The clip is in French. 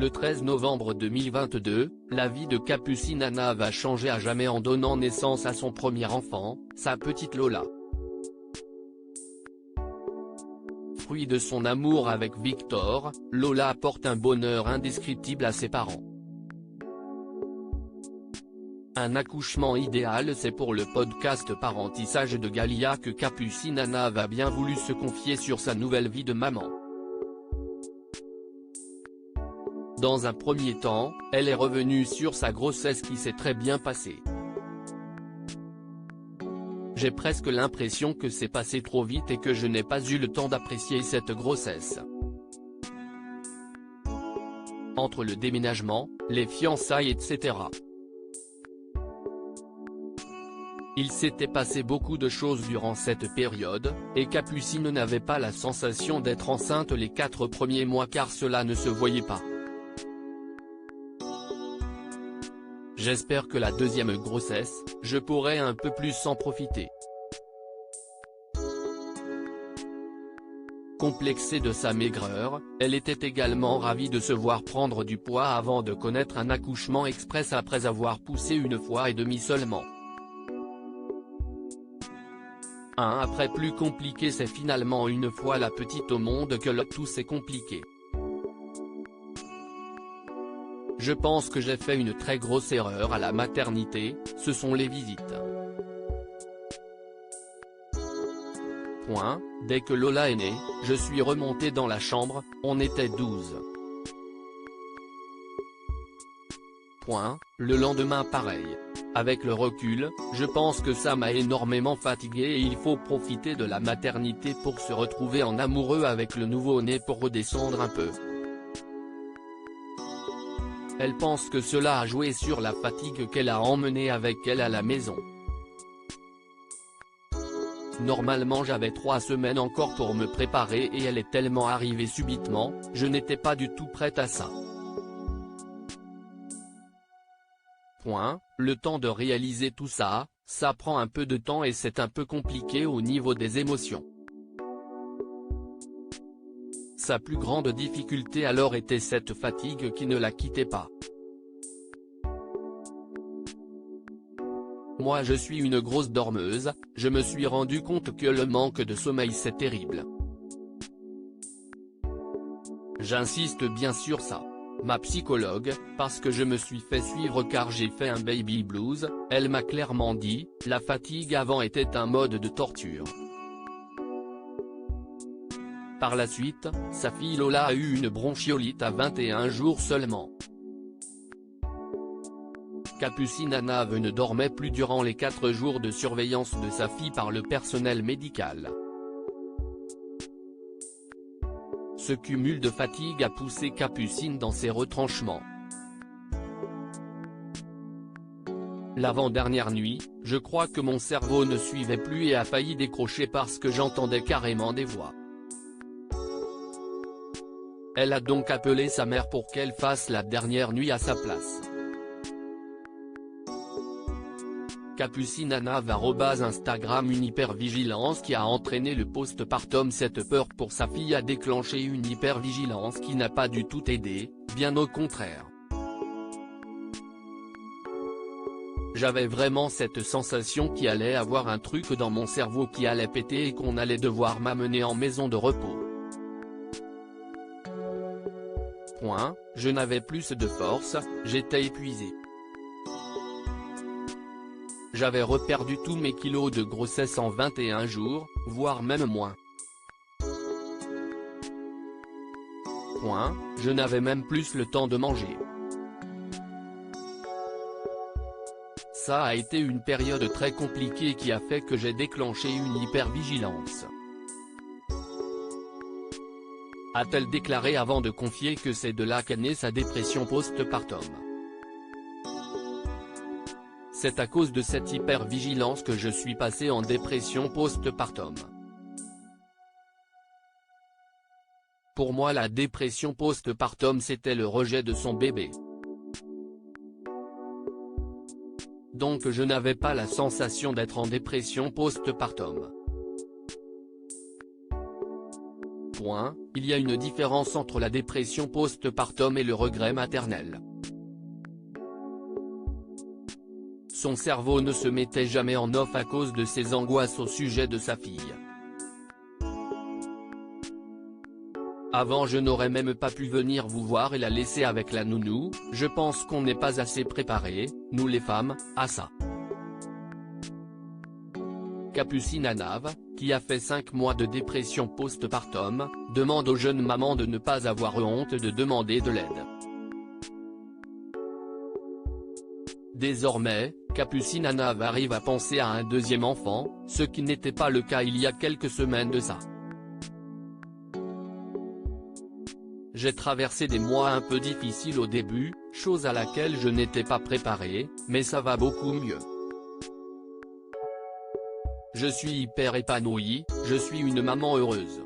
Le 13 novembre 2022, la vie de Capucine Anna va changer à jamais en donnant naissance à son premier enfant, sa petite Lola. Fruit de son amour avec Victor, Lola apporte un bonheur indescriptible à ses parents. Un accouchement idéal, c'est pour le podcast Parentissage de Galia que Capucine Anna a bien voulu se confier sur sa nouvelle vie de maman. Dans un premier temps, elle est revenue sur sa grossesse qui s'est très bien passée. J'ai presque l'impression que c'est passé trop vite et que je n'ai pas eu le temps d'apprécier cette grossesse. Entre le déménagement, les fiançailles etc. Il s'était passé beaucoup de choses durant cette période, et Capucine n'avait pas la sensation d'être enceinte les 4 premiers mois car cela ne se voyait pas. J'espère que la deuxième grossesse, je pourrai un peu plus en profiter. Complexée de sa maigreur, elle était également ravie de se voir prendre du poids avant de connaître un accouchement express après avoir poussé une fois et demie seulement. Après plus compliqué, c'est finalement une fois la petite au monde que le tout s'est compliqué. Je pense que j'ai fait une très grosse erreur à la maternité, ce sont les visites. Dès que Lola est née, je suis remonté dans la chambre, on était 12. Le lendemain pareil. Avec le recul, je pense que ça m'a énormément fatigué et il faut profiter de la maternité pour se retrouver en amoureux avec le nouveau-né pour redescendre un peu. Elle pense que cela a joué sur la fatigue qu'elle a emmenée avec elle à la maison. Normalement j'avais 3 semaines encore pour me préparer et elle est tellement arrivée subitement, je n'étais pas du tout prête à ça. Le temps de réaliser tout ça, ça prend un peu de temps et c'est un peu compliqué au niveau des émotions. Sa plus grande difficulté alors était cette fatigue qui ne la quittait pas. Moi je suis une grosse dormeuse, je me suis rendu compte que le manque de sommeil c'est terrible. J'insiste bien sur ça. Ma psychologue, parce que je me suis fait suivre car j'ai fait un baby blues, elle m'a clairement dit, la fatigue avant était un mode de torture. Par la suite, sa fille Lola a eu une bronchiolite à 21 jours seulement. Capucine Anna ne dormait plus durant les 4 jours de surveillance de sa fille par le personnel médical. Ce cumul de fatigue a poussé Capucine dans ses retranchements. L'avant-dernière nuit, je crois que mon cerveau ne suivait plus et a failli décrocher parce que j'entendais carrément des voix. Elle a donc appelé sa mère pour qu'elle fasse la dernière nuit à sa place. Capucine Anna @Instagram une hypervigilance qui a entraîné le postpartum. Cette peur pour sa fille a déclenché une hypervigilance qui n'a pas du tout aidé, bien au contraire. J'avais vraiment cette sensation qu'il allait avoir un truc dans mon cerveau qui allait péter et qu'on allait devoir m'amener en maison de repos. Je n'avais plus de force, j'étais épuisé. J'avais reperdu tous mes kilos de grossesse en 21 jours, voire même moins. Je n'avais même plus le temps de manger. Ça a été une période très compliquée qui a fait que j'ai déclenché une hypervigilance. A-t-elle déclaré avant de confier que c'est de là qu'est née sa dépression postpartum. C'est à cause de cette hypervigilance que je suis passé en dépression postpartum. Pour moi la dépression postpartum c'était le rejet de son bébé. Donc je n'avais pas la sensation d'être en dépression postpartum. il y a une différence entre la dépression post-partum et le regret maternel. Son cerveau ne se mettait jamais en off à cause de ses angoisses au sujet de sa fille. Avant je n'aurais même pas pu venir vous voir et la laisser avec la nounou, je pense qu'on n'est pas assez préparés, nous les femmes, à ça. Capucine Anave, qui a fait 5 mois de dépression post-partum, demande aux jeunes mamans de ne pas avoir honte de demander de l'aide. Désormais, Capucine Anave arrive à penser à un deuxième enfant, ce qui n'était pas le cas il y a quelques semaines de ça. J'ai traversé des mois un peu difficiles au début, chose à laquelle je n'étais pas préparé, mais ça va beaucoup mieux. Je suis hyper épanouie, je suis une maman heureuse.